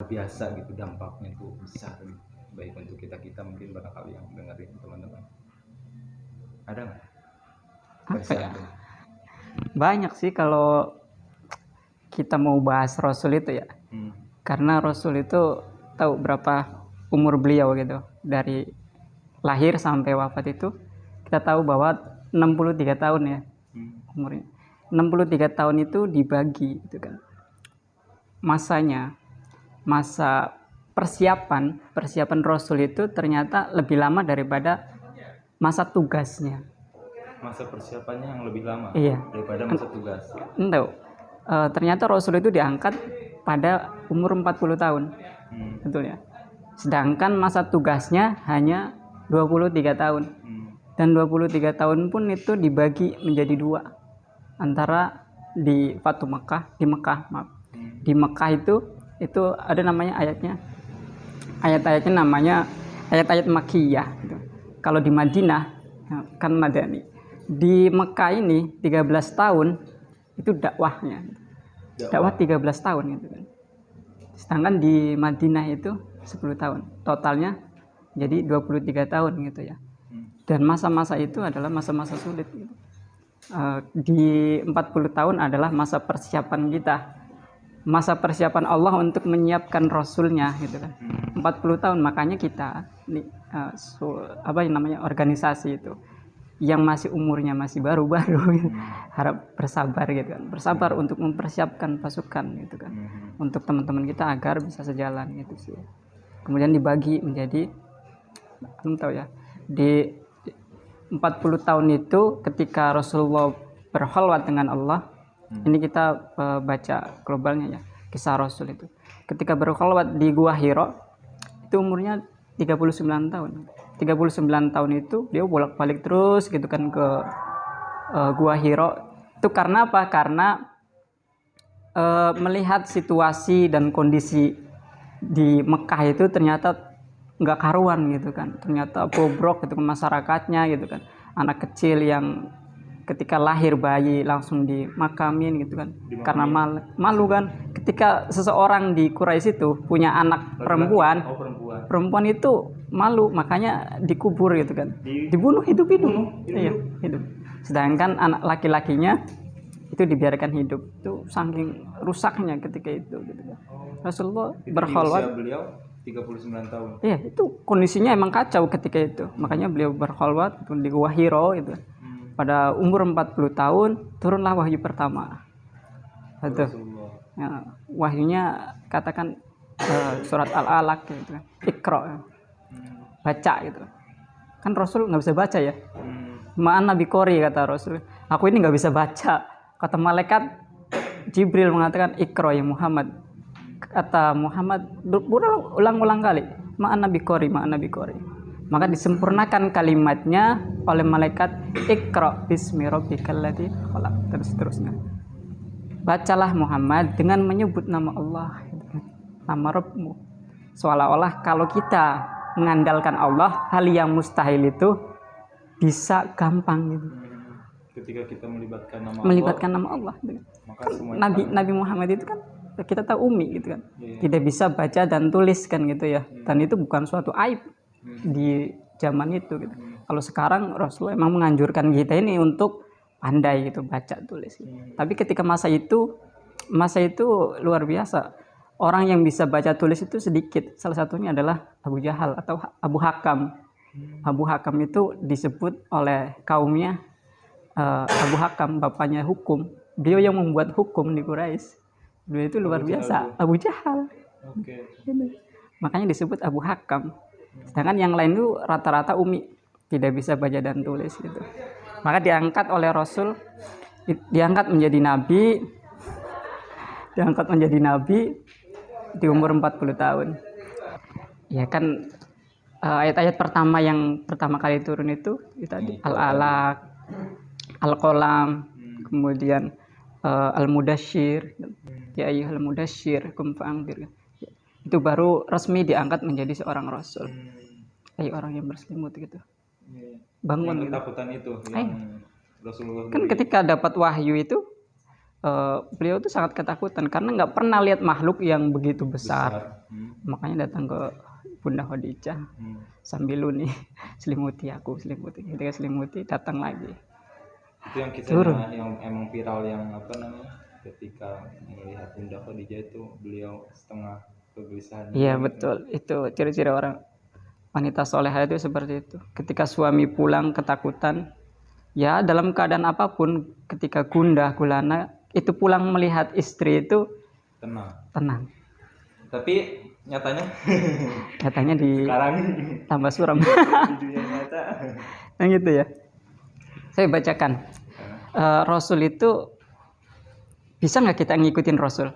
biasa gitu, dampaknya itu besar gitu. Baik untuk kita mungkin barangkali yang dengerin teman-teman. Ada nggak? Apa ya? Banyak sih kalau kita mau bahas Rasul itu ya. Karena Rasul itu tahu berapa umur beliau gitu. Dari lahir sampai wafat itu kita tahu bahwa 63 tahun ya umurnya. 63 tahun itu dibagi gitu kan. Masanya, masa persiapan Rasul itu ternyata lebih lama daripada masa tugasnya. Masa persiapannya yang lebih lama daripada masa tugas. Entah. Ternyata Rasul itu diangkat pada umur 40 tahun. Betul ya. Sedangkan masa tugasnya hanya 23 tahun. Dan 23 tahun pun itu dibagi menjadi dua. Antara di Fatu Mekah, di Mekah, maaf. Di Mekah itu ada namanya ayatnya. Ayat-ayatnya namanya ayat-ayat Makkiyah gitu. Kalau di Madinah kan Madani. Di Mekah ini 13 tahun itu dakwahnya. Dakwah 13 tahun gitu kan. Sedangkan di Madinah itu 10 tahun. Totalnya jadi 23 tahun gitu ya. Dan masa-masa itu adalah masa-masa sulit gitu. Di 40 tahun adalah masa persiapan kita. Masa persiapan Allah untuk menyiapkan Rasulnya gitu kan. 40 tahun makanya kita organisasi itu yang masih umurnya masih baru-baru gitu. Harap bersabar gitu kan. Bersabar untuk mempersiapkan pasukan gitu kan. Untuk teman-teman kita agar bisa sejalan gitu sih. Kemudian dibagi menjadi di 40 tahun itu ketika Rasulullah berkhalwat dengan Allah. Ini kita baca globalnya ya, kisah Rasul itu. Ketika berkhalwat di Gua Hira itu umurnya 39 tahun. 39 tahun itu dia bolak-balik terus gitu kan ke Gua Hira. Itu karena apa? Karena melihat situasi dan kondisi di Mekah itu ternyata nggak karuan gitu kan. Ternyata bobrok gitu masyarakatnya gitu kan. Anak kecil yang ketika lahir bayi langsung dimakamin gitu kan. Karena malu kan. Ketika seseorang di Quraisy itu punya anak perempuan itu malu, makanya dikubur gitu kan. Dibunuh hidup-hidup. Iya, hidup. Sedangkan anak laki-lakinya itu dibiarkan hidup. Itu saking rusaknya ketika itu gitu kan. Rasulullah berkhalwat. Beliau 39 tahun. Iya, itu kondisinya emang kacau ketika itu. Makanya beliau berkhalwat di Gua Hira gitu. Pada umur 40 tahun turunlah wahyu pertama. Itu. Ya, wahyunya katakan surat Al-Alaq gitu kan. Iqra. Baca gitu. Kan Rasul nggak bisa baca ya. Ma'an Nabi Qori kata Rasul. Aku ini nggak bisa baca. Kata malaikat Jibril mengatakan Iqra ya Muhammad. Kata Muhammad ulang-ulang kali. Ma'an Nabi Qori. Maka disempurnakan kalimatnya oleh malaikat Iqra bismi rabbikal ladzi khalaq. Terus-terusnya. Bacalah Muhammad dengan menyebut nama Allah, nama Rabbmu. Seolah-olah kalau kita mengandalkan Allah, hal yang mustahil itu bisa gampang gitu. Ketika kita melibatkan nama Allah gitu. Kan Nabi Muhammad itu kan kita tahu ummi gitu kan. Tidak bisa baca dan tulis kan gitu ya. Dan itu bukan suatu aib di zaman itu gitu. Kalau sekarang Rasulullah emang menganjurkan kita ini untuk pandai gitu baca tulis gitu. Tapi ketika masa itu luar biasa. Orang yang bisa baca tulis itu sedikit. Salah satunya adalah Abu Jahal atau Abu Hakam. Abu Hakam itu disebut oleh kaumnya Abu Hakam, bapaknya hukum. Beliau yang membuat hukum di Quraisy. Beliau itu luar biasa. Abu Jahal. Makanya disebut Abu Hakam. Sedangkan yang lain itu rata-rata umi, tidak bisa baca dan tulis gitu. Maka diangkat oleh Rasul, diangkat menjadi nabi di umur 40 tahun. Ya kan ayat-ayat pertama yang pertama kali turun itu tadi Al-Alaq, Al-Qalam, kemudian Al-Mudasyir, ya ayyuhal mudasyir qum fa'anzir. Itu baru resmi diangkat menjadi seorang rasul. Kayak orang yang berselimut gitu. Bangun yang gitu. Ketakutan itu yang Rasulullah kan ketika dapat wahyu itu beliau tuh sangat ketakutan karena nggak pernah lihat makhluk yang begitu besar. Makanya datang ke Bunda Khadijah sambil nih selimuti ketika selimuti datang lagi itu yang kisahnya turun. yang emang viral yang apa namanya ketika melihat Bunda Khadijah itu beliau setengah kegelisahan. Iya betul, itu ciri-ciri orang wanita soleha itu seperti itu. Ketika suami pulang ketakutan, ya dalam keadaan apapun, ketika gundah gulana itu pulang melihat istri itu tenang. Tapi nyatanya di sekarang tambah suram. di dunia nyata Nah gitu ya. Saya bacakan. Rasul itu bisa nggak kita ngikutin Rasul?